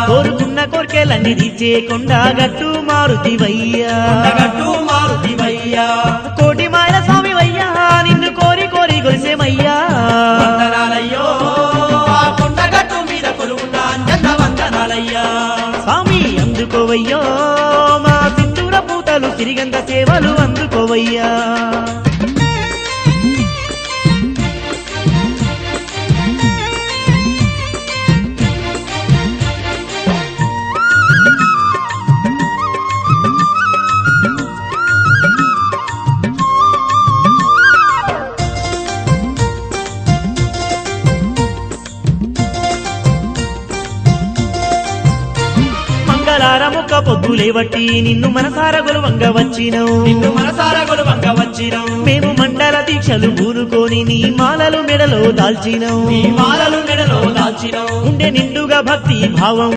కోరుకున్న కోర్కెలన్నీ తీర్చే కొండగట్టు మారుతివయ్యా కోటి మాయల స్వామి వయ్యా నిన్ను కోరి కోరి గొలిసేమయ్యా వందనాలయ్యో కొండగట్టు మీద కొలువున్న అంజన్న వందనాలయ్యా స్వామి అందుకోవయ్యో మా సింధూర పూతలు సిరిగంధ సేవలు అందుకోవయ్యా మంగళారముక్క పొద్దులేవట్టి నిన్ను మనసార గొలువంగ వచ్చినవు మేము మండల దీక్షలు ఊరుకొని నీ మాలలు మెడలో దాల్చినవు ఉండే నిండుగా భక్తి భావం